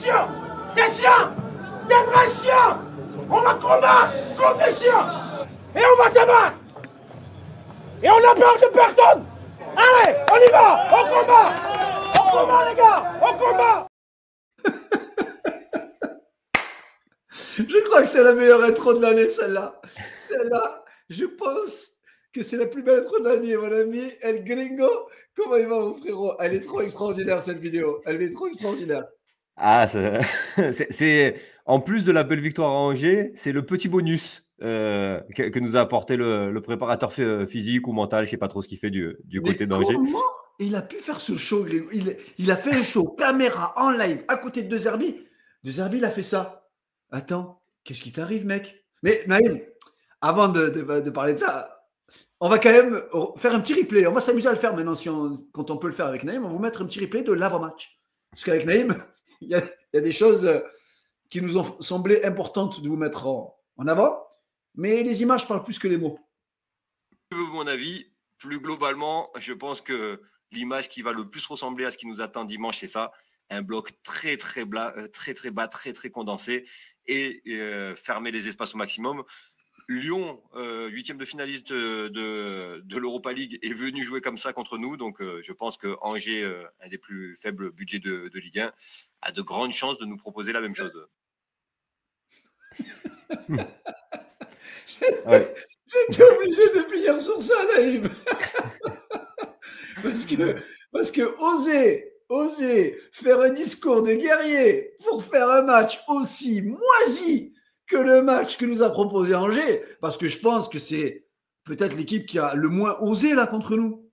chiens! Des chiens! Des vrais chiens! On va combattre comme des chiens! Et on va se battre! Et on n'a peur de personne! Allez, on y va! On combat! On combat, les gars! On combat! Je crois que c'est la meilleure intro de l'année, celle-là. Celle-là, je pense que c'est la plus belle intro de l'année, mon ami. El Gringo, comment il va, mon frérot? Elle est trop extraordinaire, cette vidéo. Elle est trop extraordinaire. Ah, c'est en plus de la belle victoire à Angers, c'est le petit bonus que nous a apporté le préparateur physique ou mental, je ne sais pas trop ce qu'il fait du côté d'Angers. Comment il a pu faire ce show, Gringo? Il a fait un show caméra en live à côté de De Zerbi. De Zerbi, il a fait ça. Attends, qu'est-ce qui t'arrive, mec? Mais Naïm, avant de parler de ça, on va quand même faire un petit replay. On va s'amuser à le faire maintenant quand on peut le faire avec Naïm. On va vous mettre un petit replay de l'avant-match. Parce qu'avec Naïm, il y a des choses qui nous ont semblé importantes de vous mettre en avant. Mais les images parlent plus que les mots. Mon avis, plus globalement, je pense que l'image qui va le plus ressembler à ce qui nous attend dimanche, c'est ça. Un bloc très bas, très condensé et fermer les espaces au maximum. Lyon, 8e de finaliste de l'Europa League, est venu jouer comme ça contre nous. Donc, je pense que Angers, un des plus faibles budgets de Ligue 1, a de grandes chances de nous proposer la même chose. J'étais obligé de finir sur ça, Naïm. parce que oser faire un discours de guerrier pour faire un match aussi moisi que le match que nous a proposé Angers, parce que je pense que c'est peut-être l'équipe qui a le moins osé là contre nous.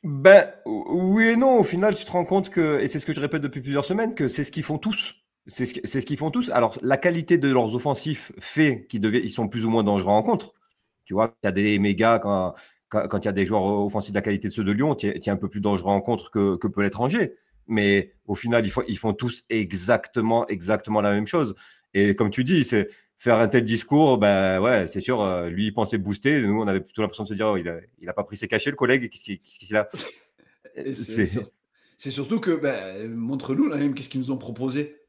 Ben oui et non, au final tu te rends compte que, et c'est ce que je répète depuis plusieurs semaines, que c'est ce qu'ils font tous. C'est ce qu'ils font tous. Alors la qualité de leurs offensifs fait qu'ils sont plus ou moins dangereux en contre. Tu vois, il y a des mégas quand il y a des joueurs offensifs de la qualité de ceux de Lyon, tu es un peu plus dangereux en contre que peut l'être Angers. Mais au final, ils font tous exactement la même chose. Et comme tu dis, c'est faire un tel discours, ben ouais, c'est sûr, lui, il pensait booster. Nous, on avait plutôt l'impression de se dire, oh, il n'a pas pris ses cachets, le collègue. Qu'est-ce qu'il a C'est surtout que, montre-nous, là, même, qu'est-ce qu'ils nous ont proposé.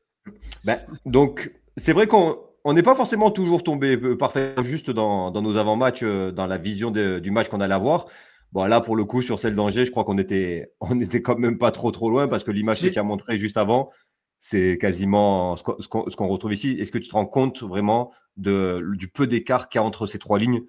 Donc, c'est vrai qu'on n'est pas forcément toujours tombé parfait juste dans nos avant-matchs, dans la vision du match qu'on allait avoir. Bon, là, pour le coup, sur celle d'Angers, je crois qu'on était quand même pas trop loin parce que l'image que tu as montrée juste avant, c'est quasiment ce qu'on retrouve ici. Est-ce que tu te rends compte vraiment du peu d'écart qu'il y a entre ces trois lignes?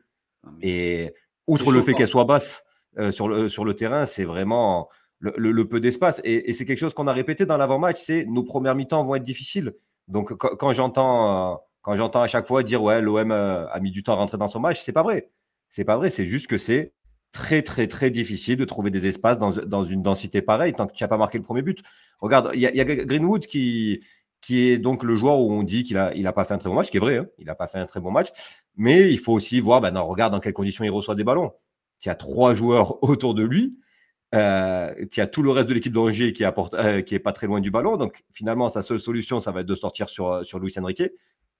Et outre le fait qu'elle soit basse sur le terrain, c'est vraiment le peu d'espace. Et c'est quelque chose qu'on a répété dans l'avant-match, c'est nos premières mi-temps vont être difficiles. Donc, quand j'entends à chaque fois dire ouais, l'OM a mis du temps à rentrer dans son match, c'est pas vrai. C'est pas vrai, c'est juste que c'est très difficile de trouver des espaces dans une densité pareille tant que tu n'as pas marqué le premier but. Regarde, il y a Greenwood qui est donc le joueur où on dit qu'il a pas fait un très bon match, ce qui est vrai, hein, il n'a pas fait un très bon match, mais il faut aussi voir, regarde dans quelles conditions il reçoit des ballons. Tu as 3 joueurs autour de lui, tu as tout le reste de l'équipe d'Angers qui est pas très loin du ballon, donc finalement sa seule solution, ça va être de sortir sur Luis Enrique,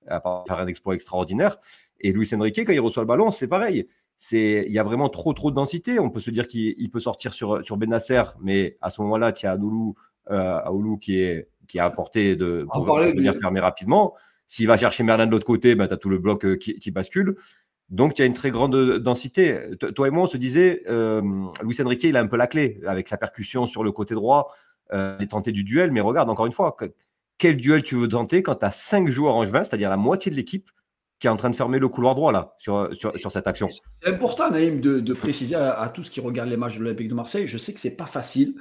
à part faire un exploit extraordinaire. Et Luis Enrique, quand il reçoit le ballon, c'est pareil. Il y a vraiment trop de densité. On peut se dire qu'il peut sortir sur Benasser, mais à ce moment-là, tu as Aoulou qui a apporté pour venir fermer rapidement. S'il va chercher Merlin de l'autre côté, tu as tout le bloc qui bascule. Donc, il y a une très grande densité. Toi et moi, on se disait, Luis Enrique, il a un peu la clé avec sa percussion sur le côté droit, les tenter du duel. Mais regarde, encore une fois, quel duel tu veux tenter quand tu as 5 joueurs angevins, c'est-à-dire la moitié de l'équipe, qui est en train de fermer le couloir droit là, sur cette action. C'est important, Naïm, de préciser à tous qui regardent les matchs de l'Olympique de Marseille. Je sais que c'est pas facile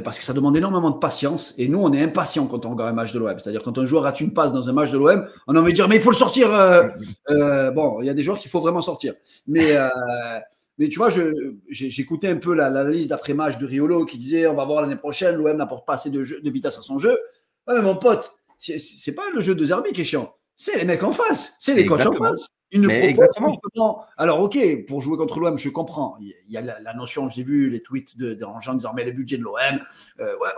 parce que ça demande énormément de patience. Et nous, on est impatients quand on regarde un match de l'OM. C'est-à-dire quand un joueur rate une passe dans un match de l'OM, on a envie de dire mais il faut le sortir. Bon, il y a des joueurs qu'il faut vraiment sortir. Mais tu vois, j'écoutais un peu l'analyse d'après-match de Riolo qui disait on va voir l'année prochaine, l'OM n'apporte pas assez de vitesse à son jeu. Ouais, mais mon pote, c'est pas le jeu de Zerbi qui est chiant. C'est les mecs en face, c'est les coachs en face. Ils ne proposent simplement. Alors, ok, pour jouer contre l'OM, je comprends. Il y a la notion, j'ai vu les tweets des gens disant mais le budget de l'OM. Ouais,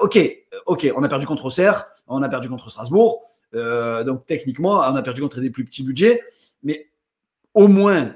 ok, on a perdu contre Auxerre, on a perdu contre Strasbourg. Donc, techniquement, on a perdu contre des plus petits budgets. Mais au moins,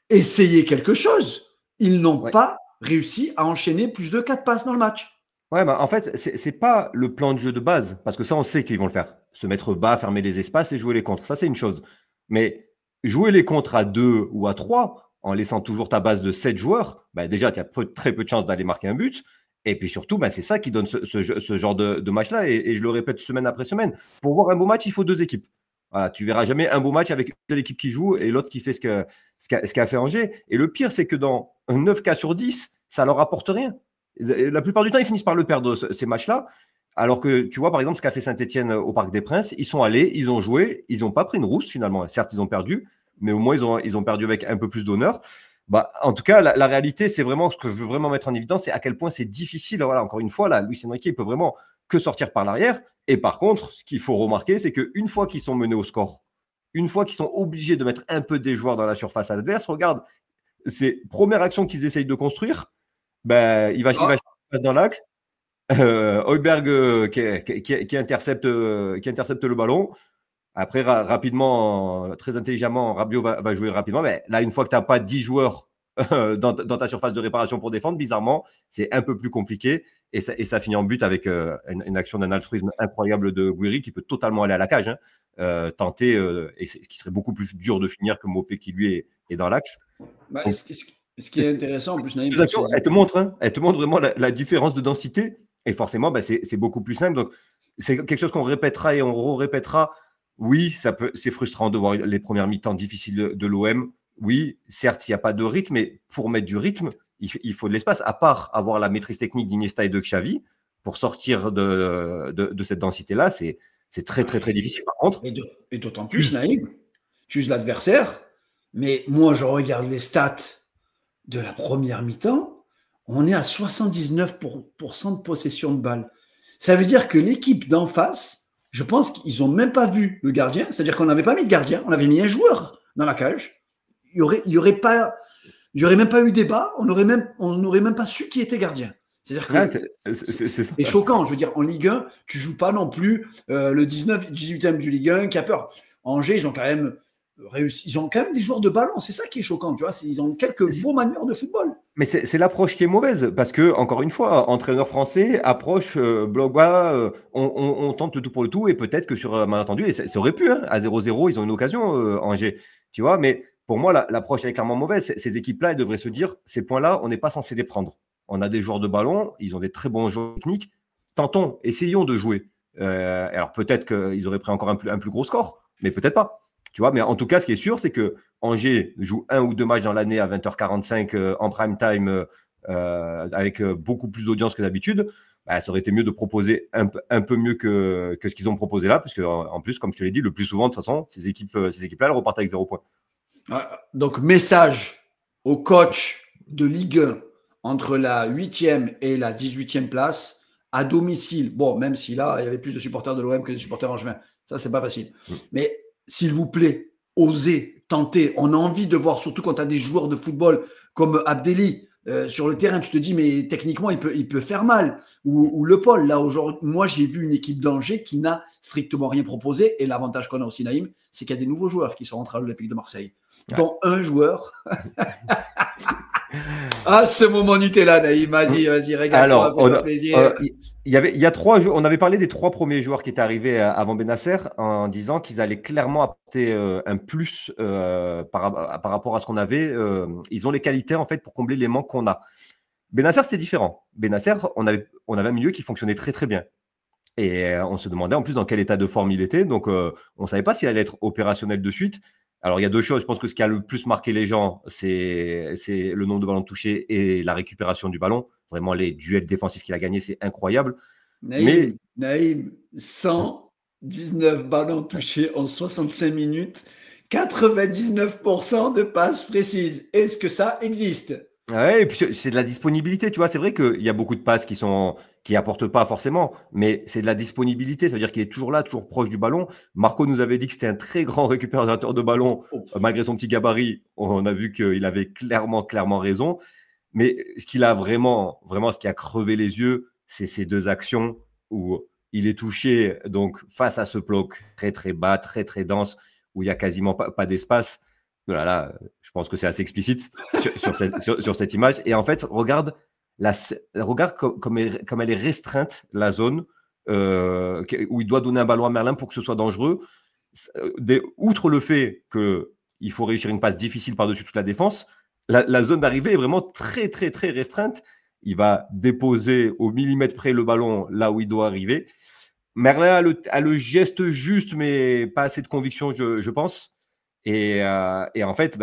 essayer quelque chose. Ils n'ont pas réussi à enchaîner plus de 4 passes dans le match. Ouais, en fait, c'est pas le plan de jeu de base, parce que ça, on sait qu'ils vont le faire. se mettre bas, fermer les espaces et jouer les contres. Ça, c'est une chose. Mais jouer les contres à 2 ou à 3, en laissant toujours ta base de 7 joueurs, bah déjà, tu as très peu de chances d'aller marquer un but. Et puis surtout, bah, c'est ça qui donne ce genre de match-là. Et je le répète semaine après semaine. Pour voir un beau match, il faut 2 équipes. Voilà, tu verras jamais un beau match avec une seule équipe qui joue et l'autre qui fait ce qu'a fait Angers. Et le pire, c'est que dans 9 cas sur 10, ça ne leur apporte rien. La plupart du temps, ils finissent par le perdre, ces matchs-là. Alors que, tu vois, par exemple, ce qu'a fait Saint-Etienne au Parc des Princes, ils sont allés, ils ont joué, ils n'ont pas pris une rousse finalement. Certes, ils ont perdu, mais au moins, ils ont perdu avec un peu plus d'honneur. Bah, en tout cas, la réalité, c'est vraiment ce que je veux vraiment mettre en évidence, c'est à quel point c'est difficile. Voilà, encore une fois, là, Luis Enrique, il peut vraiment que sortir par l'arrière. Et par contre, ce qu'il faut remarquer, c'est qu'une fois qu'ils sont menés au score, une fois qu'ils sont obligés de mettre un peu des joueurs dans la surface adverse, regarde, c'est première action qu'ils essayent de construire, ben, il va dans l'axe. Højbjerg qui intercepte le ballon. Après, rapidement, très intelligemment, Rabiot va jouer rapidement. Mais là, une fois que tu n'as pas 10 joueurs dans ta surface de réparation pour défendre, bizarrement, c'est un peu plus compliqué. Et ça finit en but avec une action d'un altruisme incroyable de Guiri qui peut totalement aller à la cage, tenter, et qui serait beaucoup plus dur de finir que Mopé qui lui est dans l'axe. Bah, ce qui est intéressant en plus, Naïm, elle te montre vraiment la différence de densité. Et forcément, bah, c'est beaucoup plus simple. Donc, c'est quelque chose qu'on répétera et on répétera. Oui, c'est frustrant de voir les premières mi-temps difficiles de l'OM. Oui, certes, il n'y a pas de rythme, mais pour mettre du rythme, il faut de l'espace. À part avoir la maîtrise technique d'Iniesta et de Xavi, pour sortir de cette densité-là, c'est très, très, très difficile. Par contre, et d'autant plus, Naïm, tu uses l'adversaire. Mais moi, je regarde les stats de la première mi-temps. On est à 79% de possession de balle. Ça veut dire que l'équipe d'en face, je pense qu'ils n'ont même pas vu le gardien. C'est-à-dire qu'on n'avait pas mis de gardien, on avait mis un joueur dans la cage. Il n'y aurait même pas eu débat, on n'aurait même pas su qui était gardien. C'est-à-dire que c'est choquant. Je veux dire, en Ligue 1, tu ne joues pas non plus le 18e du Ligue 1 qui a peur. Angers, ils ont quand même réussi. Ils ont quand même des joueurs de ballon. C'est ça qui est choquant. Tu vois, ils ont quelques beaux manières de football. Mais c'est l'approche qui est mauvaise parce que, encore une fois, entraîneur français, approche, bloc bas, on tente le tout pour le tout et peut-être que sur malentendu, et ça aurait pu, hein, à 0-0, ils ont une occasion, Angers, tu vois, mais pour moi, l'approche est clairement mauvaise. Ces équipes-là, elles devraient se dire, ces points-là, on n'est pas censé les prendre. On a des joueurs de ballon, ils ont des très bons joueurs techniques, tentons, essayons de jouer. Alors peut-être qu'ils auraient pris encore un plus gros score, mais peut-être pas. Tu vois, mais en tout cas, ce qui est sûr, c'est que Angers joue 1 ou 2 matchs dans l'année à 20h45 en prime time avec beaucoup plus d'audience que d'habitude. Bah, ça aurait été mieux de proposer un peu mieux que ce qu'ils ont proposé là, parce qu'en plus, comme je te l'ai dit, le plus souvent, de toute façon, ces équipes-là, elles repartent avec 0 points. Donc, message au coach de Ligue 1 entre la 8e et la 18e place, à domicile. Bon, même si là, il y avait plus de supporters de l'OM que de supporters angevins. Ça, c'est pas facile. Mais s'il vous plaît, osez, tentez. On a envie de voir, surtout quand tu as des joueurs de football comme Abdelli sur le terrain, tu te dis, mais techniquement, il peut faire mal. Ou Le Paul, là, aujourd'hui, moi, j'ai vu une équipe d'Angers qui n'a strictement rien proposé. Et l'avantage qu'on a aussi, Naïm, c'est qu'il y a des nouveaux joueurs qui sont rentrés à l'Olympique de Marseille. Ouais. Dont un joueur. Ah, ce moment Nutella, Naïm, vas-y, régale-toi. Alors, plaisir. Il y a 3 joueurs. On avait parlé des 3 premiers joueurs qui étaient arrivés avant Benasser en disant qu'ils allaient clairement apporter un plus par rapport à ce qu'on avait. Ils ont les qualités en fait pour combler les manques qu'on a. Benasser, c'était différent. Benasser, on avait un milieu qui fonctionnait très très bien. Et on se demandait en plus dans quel état de forme il était. Donc, on ne savait pas s'il allait être opérationnel de suite. Alors, il y a 2 choses. Je pense que ce qui a le plus marqué les gens, c'est le nombre de ballons touchés et la récupération du ballon. Vraiment, les duels défensifs qu'il a gagnés, c'est incroyable. Naïm, 119 ballons touchés en 65 minutes, 99% de passes précises. Est-ce que ça existe? Ouais, et puis c'est de la disponibilité, tu vois. C'est vrai qu'il y a beaucoup de passes qui apportent pas forcément, mais c'est de la disponibilité. Ça veut dire qu'il est toujours là, toujours proche du ballon. Marco nous avait dit que c'était un très grand récupérateur de ballon, malgré son petit gabarit. On a vu qu'il avait clairement raison. Mais ce qu'il a vraiment ce qui a crevé les yeux, c'est ces 2 actions où il est touché donc face à ce bloc très très bas, très très dense, où il y a quasiment pas d'espace. Voilà, je pense que c'est assez explicite sur cette image. Et en fait, regarde comme elle est restreinte, la zone, où il doit donner un ballon à Merlin pour que ce soit dangereux. Outre le fait qu'il faut réussir une passe difficile par-dessus toute la défense, la zone d'arrivée est vraiment très, très, très restreinte. Il va déposer au millimètre près le ballon là où il doit arriver. Merlin a le geste juste, mais pas assez de conviction, je pense. Et en fait,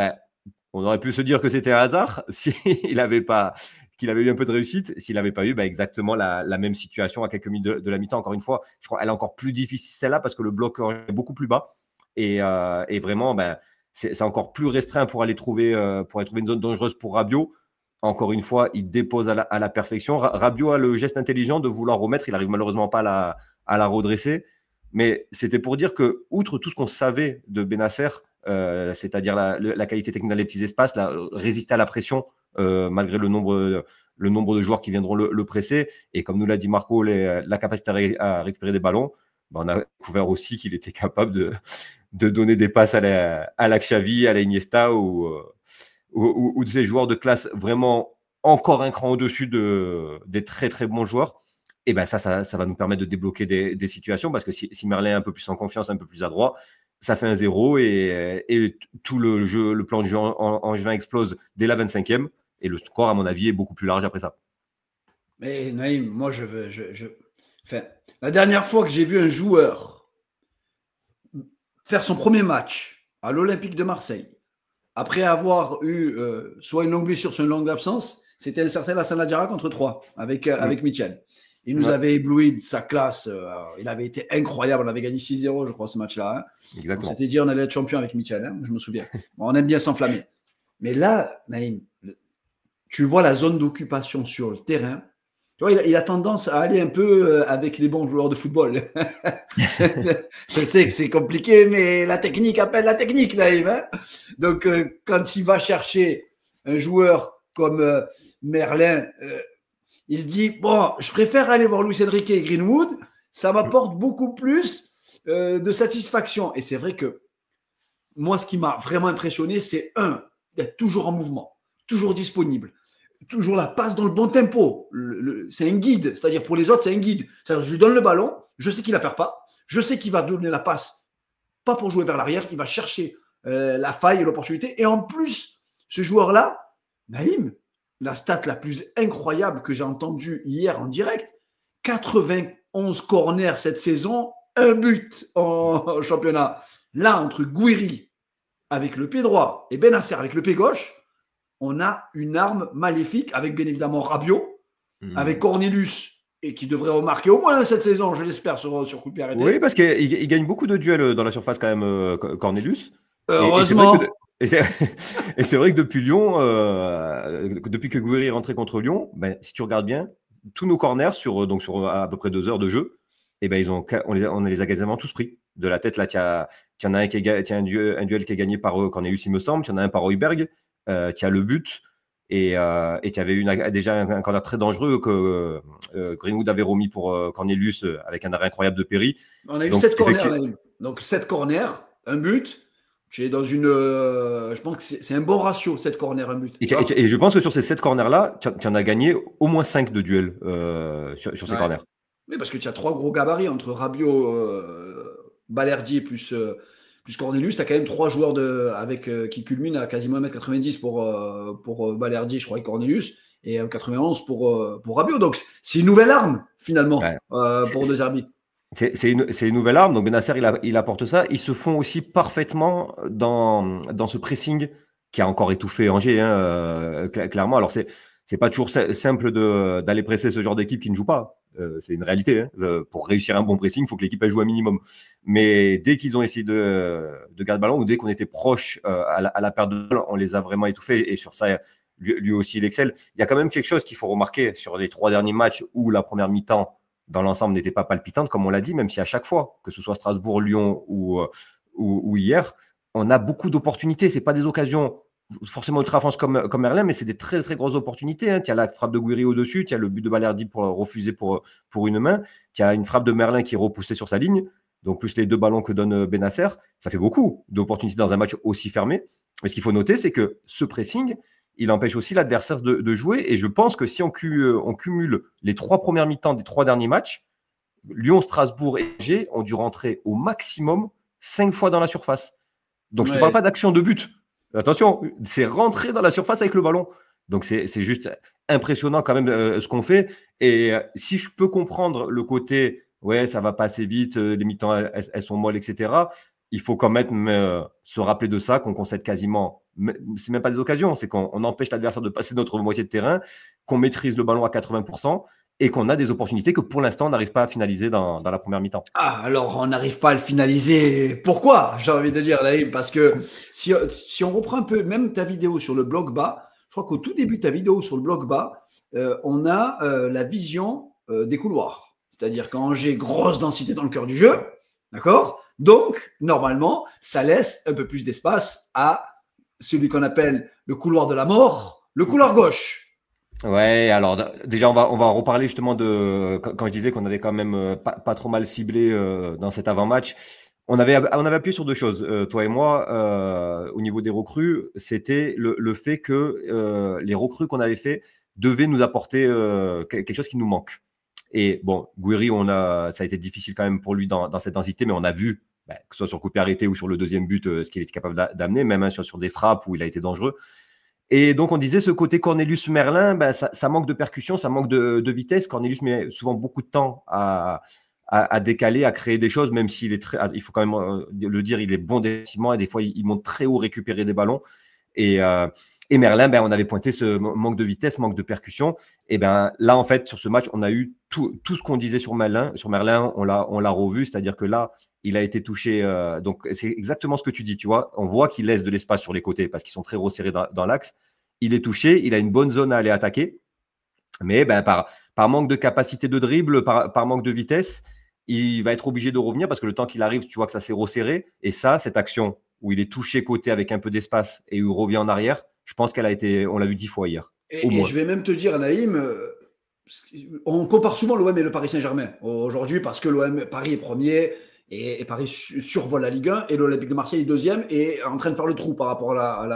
on aurait pu se dire que c'était un hasard s'il avait eu un peu de réussite, s'il n'avait pas eu exactement la même situation à quelques minutes de la mi-temps. Encore une fois, je crois qu'elle est encore plus difficile celle-là parce que le bloc est beaucoup plus bas. Et vraiment, c'est encore plus restreint pour aller trouver une zone dangereuse pour Rabiot. Encore une fois, il dépose à la perfection. Rabiot a le geste intelligent de vouloir remettre. Il n'arrive malheureusement pas à la redresser. Mais c'était pour dire que, outre tout ce qu'on savait de Bennacer, c'est-à-dire la qualité technique dans les petits espaces, résister à la pression, malgré le nombre de joueurs qui viendront le presser. Et comme nous l'a dit Marco, la capacité à récupérer des ballons, on a découvert aussi qu'il était capable de donner des passes à la Xavi, à la Iniesta ou de ces joueurs de classe vraiment encore un cran au-dessus des très très bons joueurs. Et ça va nous permettre de débloquer des situations parce que si Merlin est un peu plus en confiance, un peu plus adroit, ça fait un 0 et tout le plan de jeu en juin explose dès la 25e et le score, à mon avis, est beaucoup plus large après ça. Mais Naïm, moi, Enfin, la dernière fois que j'ai vu un joueur faire son premier match à l'Olympique de Marseille, après avoir eu soit une longue blessure, soit une longue absence, c'était un certain Lassana Diarra contre 3 avec Mitchell. Il nous avait ébloui de sa classe. Il avait été incroyable. On avait gagné 6-0, je crois, ce match-là. Hein. Exactement. On s'était dit on allait être champion avec Mitchell. Hein, je me souviens. Bon, on aime bien s'enflammer. Mais là, Naïm, tu vois la zone d'occupation sur le terrain. Tu vois, il a tendance à aller un peu avec les bons joueurs de football. Je sais que c'est compliqué, mais la technique appelle la technique, Naïm. Hein. Donc, quand il va chercher un joueur comme Merlin, il se dit, bon, je préfère aller voir Luis Enrique et Greenwood, ça m'apporte beaucoup plus de satisfaction. Et c'est vrai que moi, ce qui m'a vraiment impressionné, c'est d'être toujours en mouvement, toujours disponible, toujours la passe dans le bon tempo. C'est un guide, c'est-à-dire pour les autres, c'est un guide. C'est-à-dire, je lui donne le ballon, je sais qu'il ne la perd pas, je sais qu'il va donner la passe, pas pour jouer vers l'arrière, il va chercher la faille et l'opportunité. Et en plus, ce joueur-là, Naïm, la stat la plus incroyable que j'ai entendue hier en direct, 91 corners cette saison, un but en championnat. Là, entre Gouiri avec le pied droit et Bennacer avec le pied gauche, on a une arme maléfique avec bien évidemment Rabiot, avec Cornelius, et qui devrait remarquer au moins cette saison, je l'espère, sur coup de pied arrêté. Oui, parce qu'il gagne beaucoup de duels dans la surface quand même, Cornelius. Heureusement. Et c'est vrai que depuis Lyon, depuis que Gouiri est rentré contre Lyon, si tu regardes bien, tous nos corners sur à peu près 2 heures de jeu, on les a quasiment tous pris. De la tête, là, tu en as un duel qui est gagné par Cornelius, il me semble, tu en as un par Højbjerg, tu as le but, et tu avais déjà un corner très dangereux que Greenwood avait remis pour Cornelius avec un arrêt incroyable de Perry. On a eu 7 corners. Donc 7 corners, un but. Tu es dans je pense que c'est un bon ratio, 7 corners, un but. Et je pense que sur ces 7 corners-là, tu en as gagné au moins 5 de duels sur ces corners. Oui, parce que tu as 3 gros gabarits entre Rabiot, Balerdi plus Cornelius. Tu as quand même 3 joueurs qui culminent à quasiment 1m90 pour Balerdi, je crois, et Cornelius, et 91 pour Rabiot. Donc, c'est une nouvelle arme, finalement, pour De Zerbi. C'est une nouvelle arme, donc Bennacer il apporte ça. Ils se font aussi parfaitement dans ce pressing qui a encore étouffé Angers, clairement. Alors c'est pas toujours simple d'aller presser ce genre d'équipe qui ne joue pas. C'est une réalité. Hein. Pour réussir un bon pressing, il faut que l'équipe joue un minimum. Mais dès qu'ils ont essayé de garder le ballon, ou dès qu'on était proche à la perte de balle, on les a vraiment étouffés. Et sur ça, lui aussi, il excelle. Il y a quand même quelque chose qu'il faut remarquer sur les 3 derniers matchs où la première mi-temps dans l'ensemble n'était pas palpitante, comme on l'a dit, même si à chaque fois, que ce soit Strasbourg, Lyon ou hier, on a beaucoup d'opportunités. Ce n'est pas des occasions forcément ultra franches comme Merlin, mais c'est des très très grosses opportunités. Hein. Tu as la frappe de Gouiri au-dessus, tu as le but de Balerdi pour refuser pour une main, tu as une frappe de Merlin qui est repoussée sur sa ligne, donc plus les 2 ballons que donne Bennacer. Ça fait beaucoup d'opportunités dans un match aussi fermé. Mais ce qu'il faut noter, c'est que ce pressing, il empêche aussi l'adversaire de jouer. Et je pense que si on cumule les 3 premières mi-temps des 3 derniers matchs, Lyon, Strasbourg et G ont dû rentrer au maximum 5 fois dans la surface. Donc, je ne te parle pas d'action de but. Attention, c'est rentrer dans la surface avec le ballon. Donc, c'est juste impressionnant quand même ce qu'on fait. Et si je peux comprendre le côté, ouais, ça va pas assez vite, les mi-temps, elles sont molles, etc., il faut quand même se rappeler de ça, qu'on concède quasiment, c'est même pas des occasions, c'est qu'on empêche l'adversaire de passer notre moitié de terrain, qu'on maîtrise le ballon à 80%, et qu'on a des opportunités que pour l'instant, on n'arrive pas à finaliser dans la première mi-temps. Ah, alors on n'arrive pas à le finaliser. Pourquoi? J'ai envie de dire, Naïm, parce que si on reprend un peu même ta vidéo sur le bloc bas, je crois qu'au tout début de ta vidéo sur le bloc bas, on a la vision des couloirs. C'est-à-dire quand j'ai grosse densité dans le cœur du jeu, d'accord? Donc, normalement, ça laisse un peu plus d'espace à celui qu'on appelle le couloir de la mort, le couloir gauche. Ouais, alors déjà on va en reparler justement de quand je disais qu'on avait quand même pas trop mal ciblé dans cet avant-match. On avait appuyé sur deux choses, toi et moi, au niveau des recrues, c'était le fait que les recrues qu'on avait fait devaient nous apporter quelque chose qui nous manque. Et bon, Gouiri, ça a été difficile quand même pour lui dans cette densité, mais on a vu, que ce soit sur coup arrêté ou sur le deuxième but, ce qu'il était capable d'amener, même sur des frappes où il a été dangereux. Et donc, on disait ce côté Cornelius Merlin, ça manque de percussion, ça manque de vitesse. Cornelius met souvent beaucoup de temps à décaler, à créer des choses, même s'il est il faut quand même le dire, il est bon défensivement et des fois, il monte très haut récupérer des ballons. Et Merlin, on avait pointé ce manque de vitesse, manque de percussion. Et là, en fait, sur ce match, on a eu tout ce qu'on disait sur Merlin. Sur Merlin, on l'a revu, c'est-à-dire que là, il a été touché. Donc, c'est exactement ce que tu dis, tu vois. On voit qu'il laisse de l'espace sur les côtés parce qu'ils sont très resserrés dans l'axe. Il est touché, il a une bonne zone à aller attaquer. Mais par manque de capacité de dribble, par manque de vitesse, il va être obligé de revenir parce que le temps qu'il arrive, tu vois que ça s'est resserré. Et ça, cette action où il est touché côté avec un peu d'espace et où il revient en arrière, je pense on l'a vu 10 fois hier. Et je vais même te dire, Naïm, on compare souvent l'OM et le Paris Saint-Germain aujourd'hui parce que Paris est premier et Paris survole la Ligue 1 et l'Olympique de Marseille est deuxième et est en train de faire le trou par rapport à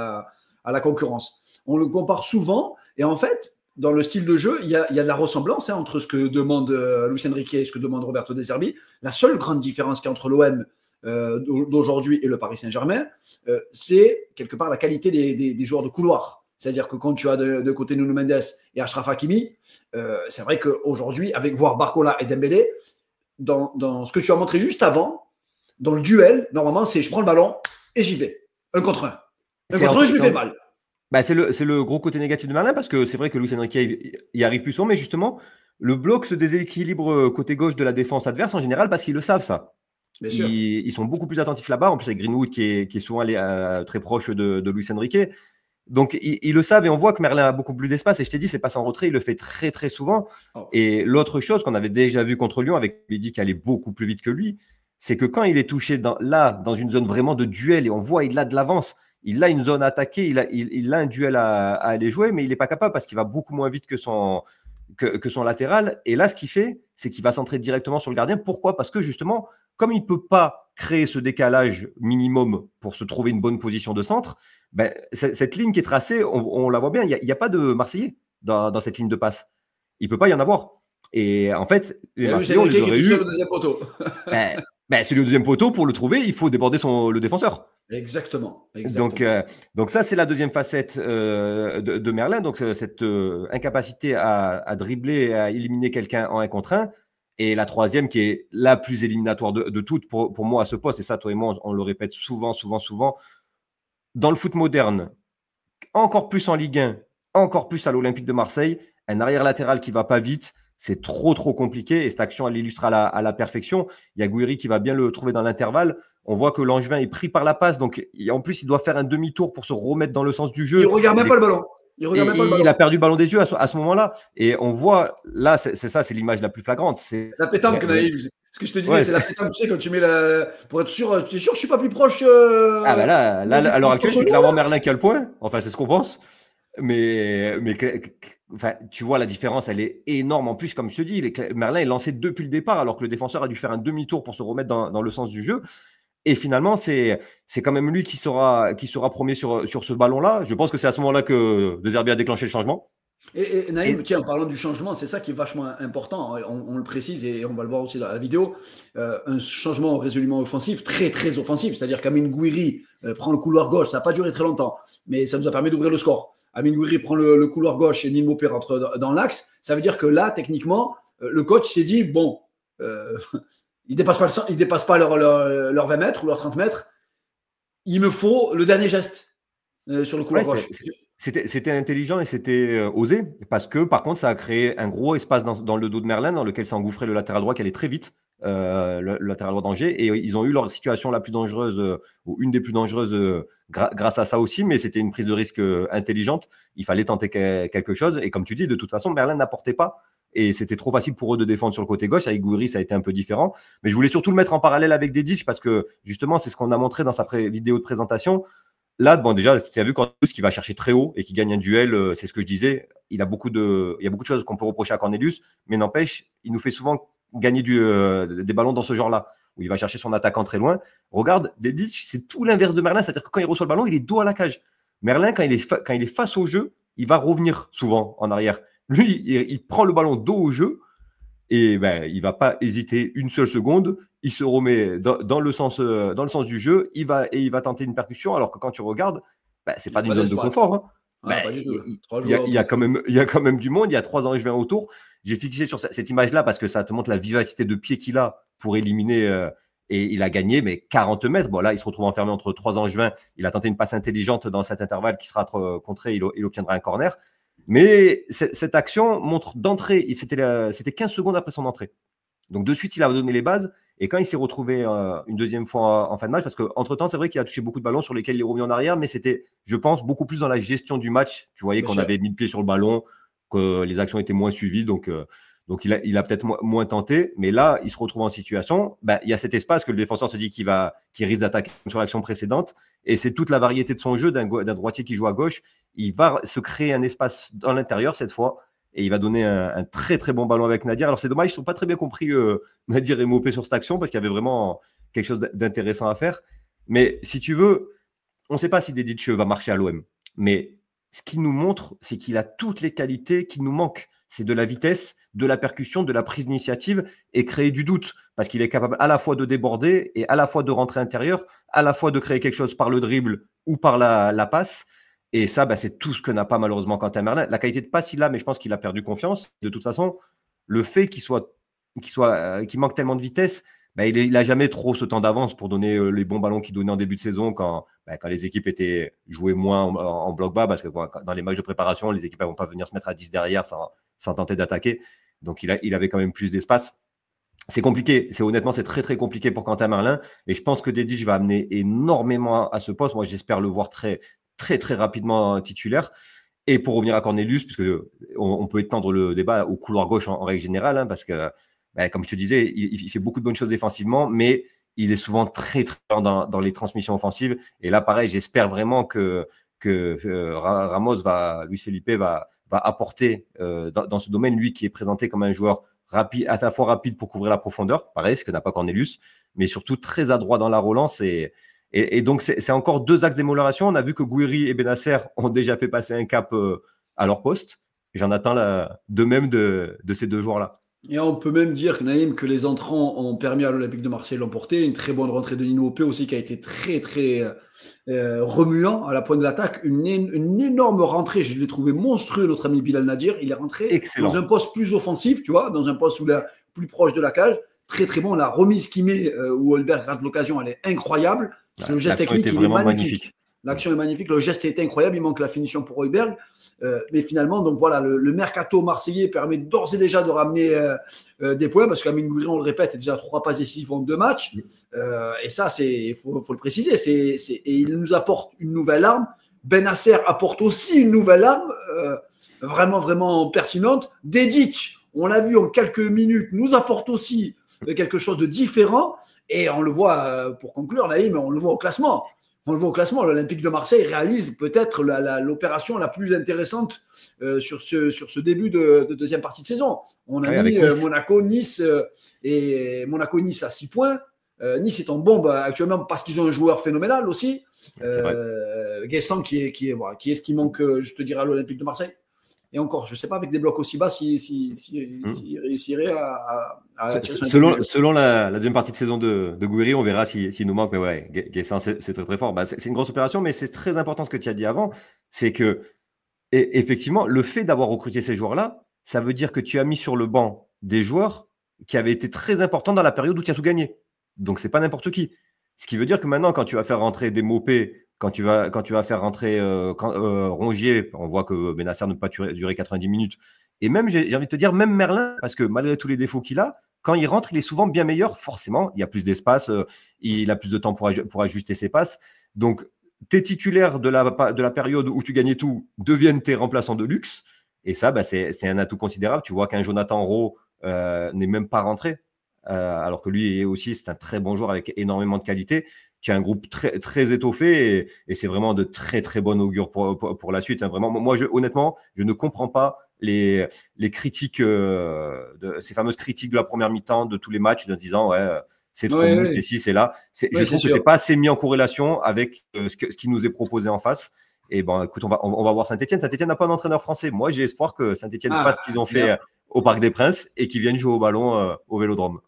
la concurrence. On le compare souvent et en fait, dans le style de jeu, il y a de la ressemblance entre ce que demande Luis Enrique et ce que demande Roberto De Zerbi. La seule grande différence qu'il y a entre l'OM d'aujourd'hui et le Paris Saint-Germain, c'est quelque part la qualité des joueurs de couloir. C'est-à-dire que quand tu as de côté Nuno Mendes et Achraf Hakimi, c'est vrai qu'aujourd'hui, avec voir Barcola et Dembélé, dans ce que tu as montré juste avant, dans le duel, normalement, c'est je prends le ballon et j'y vais. Un contre un. Un contre un, je lui fais mal. C'est le gros côté négatif de Merlin parce que c'est vrai que Luis Enrique y arrive plus souvent, mais justement, le bloc se déséquilibre côté gauche de la défense adverse en général parce qu'ils le savent, ça. Ils sont beaucoup plus attentifs là-bas. En plus, avec Greenwood qui est souvent allé très proche de Luis Enrique. Donc, ils le savent et on voit que Merlin a beaucoup plus d'espace. Et je t'ai dit, c'est pas sans retrait, il le fait très, très souvent. Oh. Et l'autre chose qu'on avait déjà vu contre Lyon, avec Mehdi qui allait beaucoup plus vite que lui, c'est que quand il est touché dans une zone vraiment de duel, et on voit il a de l'avance, il a une zone à attaquer, il a un duel à aller jouer, mais il n'est pas capable parce qu'il va beaucoup moins vite que son latéral. Et là, ce qu'il fait, c'est qu'il va centrer directement sur le gardien. Pourquoi? Parce que justement, comme il ne peut pas créer ce décalage minimum pour se trouver une bonne position de centre, cette ligne qui est tracée, on la voit bien, il n'y a pas de Marseillais dans cette ligne de passe. Il ne peut pas y en avoir. Et en fait, les Marseillais, on les aurait eu. Sur le deuxième poteau. Celui au deuxième poteau, pour le trouver, il faut déborder le défenseur. Exactement. Donc ça, c'est la deuxième facette de Merlin. Donc, cette incapacité à dribbler et à éliminer quelqu'un en 1 contre 1. Et la troisième, qui est la plus éliminatoire de toutes pour moi à ce poste, et ça, toi et moi, on le répète souvent. Dans le foot moderne, encore plus en Ligue 1, encore plus à l'Olympique de Marseille, un arrière latéral qui ne va pas vite, c'est trop compliqué. Et cette action, elle l'illustre à la perfection. Il y a Gouiri qui va bien le trouver dans l'intervalle. On voit que Langevin est pris par la passe. Donc, en plus, il doit faire un demi-tour pour se remettre dans le sens du jeu. Il ne regarde même pas le ballon. Il a perdu le ballon des yeux à ce moment-là. Et on voit, là, c'est l'image la plus flagrante. C'est la pétanque, Naïm. Ce que je te disais, c'est la pétanque. Tu sais, quand tu mets pour être sûr, tu es sûr que je ne suis pas plus proche. Là, à l'heure actuelle, c'est clairement Merlin qui a le point. Enfin, c'est ce qu'on pense. Mais tu vois, la différence, elle est énorme. En plus, comme je te dis, Merlin est lancé depuis le départ, alors que le défenseur a dû faire un demi-tour pour se remettre dans le sens du jeu. Et finalement, c'est quand même lui qui sera premier sur ce ballon-là. Je pense que c'est à ce moment-là que De Zerbi a déclenché le changement. Et Naïm, tiens, en parlant du changement, c'est ça qui est vachement important. On le précise et on va le voir aussi dans la vidéo. Un changement résolument offensif, très très offensif. C'est-à-dire qu'Amine Gouiri prend le couloir gauche. Ça n'a pas duré très longtemps, mais ça nous a permis d'ouvrir le score. Amine Gouiri prend le couloir gauche et Neil Maupay rentre dans l'axe. Ça veut dire que là, techniquement, le coach s'est dit bon, ils ne dépassent pas leurs 20 mètres ou leurs 30 mètres. Il me faut le dernier geste sur le couloir gauche. C'était intelligent et c'était osé parce que par contre ça a créé un gros espace dans le dos de Merlin dans lequel s'engouffrait le latéral droit qui allait très vite, le latéral droit d'Angers, et ils ont eu leur situation la plus dangereuse ou une des plus dangereuses grâce à ça aussi, mais c'était une prise de risque intelligente. Il fallait tenter quelque chose et comme tu dis, de toute façon Merlin n'apportait pas et c'était trop facile pour eux de défendre sur le côté gauche. Avec Gouiri ça a été un peu différent, mais je voulais surtout le mettre en parallèle avec Dedic parce que justement c'est ce qu'on a montré dans sa vidéo de présentation. Là, bon, déjà, tu as vu Cornelius qui va chercher très haut et qui gagne un duel, c'est ce que je disais. Il y a beaucoup de choses qu'on peut reprocher à Cornelius, mais n'empêche, il nous fait souvent gagner des ballons dans ce genre-là, où il va chercher son attaquant très loin. Regarde, Dedic, c'est tout l'inverse de Merlin, c'est-à-dire que quand il reçoit le ballon, il est dos à la cage. Merlin, quand il est face au jeu, il va revenir souvent en arrière. Lui, il prend le ballon dos au jeu et il ne va pas hésiter une seule seconde. Il se remet dans le sens du jeu, il va tenter une percussion, alors que quand tu regardes, c'est pas d'une zone de confort. Il y a quand même du monde, il y a 3 Angevins autour. J'ai fixé sur cette image-là parce que ça te montre la vivacité de pied qu'il a pour éliminer, et il a gagné, mais 40 mètres. Bon, là, il se retrouve enfermé entre 3 Angevins. Il a tenté une passe intelligente dans cet intervalle qui sera contré, il obtiendra un corner. Mais cette action montre d'entrée, c'était 15 secondes après son entrée. Donc de suite, il a donné les bases. Et quand il s'est retrouvé une deuxième fois en fin de match, parce qu'entre-temps, c'est vrai qu'il a touché beaucoup de ballons sur lesquels il est revenu en arrière, mais c'était, je pense, beaucoup plus dans la gestion du match. Tu voyais qu'on avait mis le pied sur le ballon, que les actions étaient moins suivies. Donc il a peut-être moins tenté. Mais là, il se retrouve en situation. Il y a cet espace que le défenseur se dit qu'il risque d'attaquer sur l'action précédente. Et c'est toute la variété de son jeu d'un droitier qui joue à gauche. Il va se créer un espace dans l'intérieur cette fois. Et il va donner un très très bon ballon avec Nadir. Alors c'est dommage, ils ne sont pas très bien compris Nadir et Maupay sur cette action parce qu'il y avait vraiment quelque chose d'intéressant à faire. Mais si tu veux, on ne sait pas si Dedic va marcher à l'OM. Mais ce qu'il nous montre, c'est qu'il a toutes les qualités qui nous manquent. C'est de la vitesse, de la percussion, de la prise d'initiative et créer du doute. Parce qu'il est capable à la fois de déborder et à la fois de rentrer intérieur, à la fois de créer quelque chose par le dribble ou par la passe. Et ça, c'est tout ce que n'a pas malheureusement Quentin Merlin. La qualité de passe, il a, mais je pense qu'il a perdu confiance. De toute façon, le fait qu'il manque tellement de vitesse, il n'a jamais trop ce temps d'avance pour donner les bons ballons qu'il donnait en début de saison quand les équipes jouaient moins en bloc bas, parce que dans les matchs de préparation, les équipes ne vont pas venir se mettre à 10 derrière sans tenter d'attaquer. Donc, il avait quand même plus d'espace. C'est compliqué. Honnêtement, c'est très, très compliqué pour Quentin Merlin. Et je pense que Dedic va amener énormément à ce poste. Moi, j'espère le voir très, très, très rapidement titulaire. Et pour revenir à Cornelius, puisque on peut étendre le débat au couloir gauche en règle générale, parce que, comme je te disais, il fait beaucoup de bonnes choses défensivement, mais il est souvent très, très lent dans les transmissions offensives. Et là, pareil, j'espère vraiment que Ramos Luis Felipe va apporter dans ce domaine, lui qui est présenté comme un joueur rapide, à la fois rapide pour couvrir la profondeur, pareil, ce que n'a pas Cornelius, mais surtout très adroit dans la relance. Et donc, c'est encore 2 axes d'émulation. On a vu que Gouiri et Benasser ont déjà fait passer un cap à leur poste. Et j'en attends de même de ces 2 joueurs-là. Et on peut même dire, Naïm, que les entrants ont permis à l'Olympique de Marseille de l'emporter. Une très bonne rentrée de Nino Maupay aussi qui a été très, très remuant à la pointe de l'attaque. Une énorme rentrée. Je l'ai trouvé monstrueux, notre ami Bilal Nadir. Il est rentré dans un poste plus offensif, tu vois, dans un poste plus proche de la cage. Très, très bon. La remise qu'il met où Holberg rate l'occasion, elle est incroyable. C'est le geste technique, il est magnifique. L'action est magnifique, le geste est incroyable, il manque la finition pour Højbjerg. Mais finalement, donc voilà, le mercato marseillais permet d'ores et déjà de ramener des points, parce qu'Amine Gouiri, on le répète, est déjà 3 passes décisives en 2 matchs. Et ça, il faut le préciser. Et il nous apporte une nouvelle arme. Benasser apporte aussi une nouvelle arme, vraiment, vraiment pertinente. Dedic, on l'a vu en quelques minutes, nous apporte aussi quelque chose de différent. Et on le voit, pour conclure, Naïm, on le voit au classement. L'Olympique de Marseille réalise peut-être l'opération la plus intéressante sur ce début de deuxième partie de saison. On a mis Monaco-Nice Monaco-Nice à 6 points. Nice est en bombe actuellement parce qu'ils ont un joueur phénoménal aussi. Guessant qui est ce qui manque, je te dirais, à l'Olympique de Marseille. Et encore, je ne sais pas avec des blocs aussi bas s'il réussirait à tirer sur selon la deuxième partie de saison de Gouiri, on verra s'il nous manque. Mais ouais, Guessin, c'est très très fort. C'est une grosse opération, mais c'est très important ce que tu as dit avant. C'est que, effectivement, le fait d'avoir recruté ces joueurs-là, ça veut dire que tu as mis sur le banc des joueurs qui avaient été très importants dans la période où tu as tout gagné. Donc, c'est pas n'importe qui. Ce qui veut dire que maintenant, quand tu vas faire rentrer des Mopé, quand tu vas faire rentrer Rongier, on voit que Bennacer ne peut pas durer 90 minutes. Et même, j'ai envie de te dire, même Merlin, parce que malgré tous les défauts qu'il a, quand il rentre, il est souvent bien meilleur. Forcément, il y a plus d'espace, il a plus de temps pour ajuster ses passes. Donc, tes titulaires de la période où tu gagnais tout deviennent tes remplaçants de luxe. Et ça, c'est un atout considérable. Tu vois qu'un Jonathan Rowe n'est même pas rentré. Alors que lui aussi, c'est un très bon joueur avec énormément de qualité. Tu as un groupe très, très étoffé et c'est vraiment de très, très bonne augure pour la suite. Hein. Vraiment, moi, honnêtement, je ne comprends pas les critiques, ces fameuses critiques de la première mi-temps de tous les matchs, en disant c'est trop mou, c'est ci, c'est là. Je trouve que c'est pas assez mis en corrélation avec ce qui nous est proposé en face. Et bon, écoute, on va voir Saint-Etienne. Saint-Etienne n'a pas d'entraîneur français. Moi, j'ai espoir que Saint-Etienne fasse ce qu'ils ont fait au Parc des Princes et qu'ils viennent jouer au ballon au Vélodrome.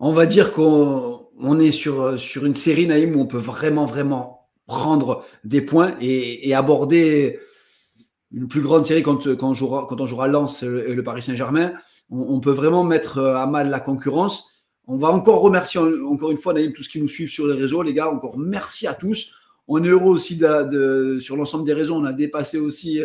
On va dire qu'on est sur une série, Naïm, où on peut vraiment, vraiment prendre des points et aborder une plus grande série quand on jouera Lens et le Paris Saint-Germain. On peut vraiment mettre à mal la concurrence. On va encore remercier, encore une fois, Naïm, tous qui nous suivent sur les réseaux. Les gars, encore merci à tous. On est heureux aussi sur l'ensemble des réseaux. On a dépassé aussi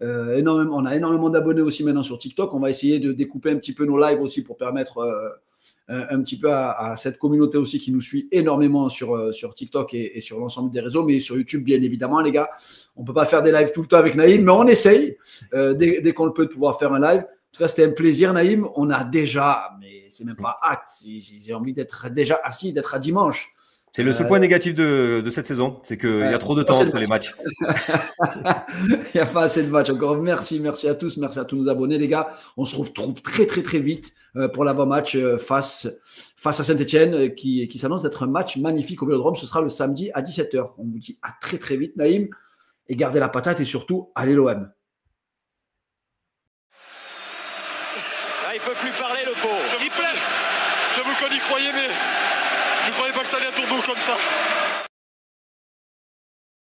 énormément. On a énormément d'abonnés aussi maintenant sur TikTok. On va essayer de découper un petit peu nos lives aussi pour permettre un petit peu à cette communauté aussi qui nous suit énormément sur TikTok et sur l'ensemble des réseaux, mais sur YouTube, bien évidemment, les gars. On ne peut pas faire des lives tout le temps avec Naïm, mais on essaye dès qu'on le peut de pouvoir faire un live. En tout cas, c'était un plaisir, Naïm. On a déjà, mais c'est même pas acte, j'ai envie d'être déjà assis, d'être à dimanche. C'est le seul point négatif de cette saison, c'est qu'il y a trop de temps entre les matchs. Il n'y a pas assez de matchs. Encore merci à tous, merci à tous nos abonnés, les gars. On se retrouve très, très, très vite pour l'avant-match face à Saint-Etienne qui s'annonce d'être un match magnifique au Vélodrome. Ce sera le samedi à 17h. On vous dit à très, très vite, Naïm. Et gardez la patate et surtout, allez l'OM. Là, il ne peut plus parler, le pauvre. J'avoue qu'on y croyait, mais je ne croyais pas que ça allait à tourner comme ça.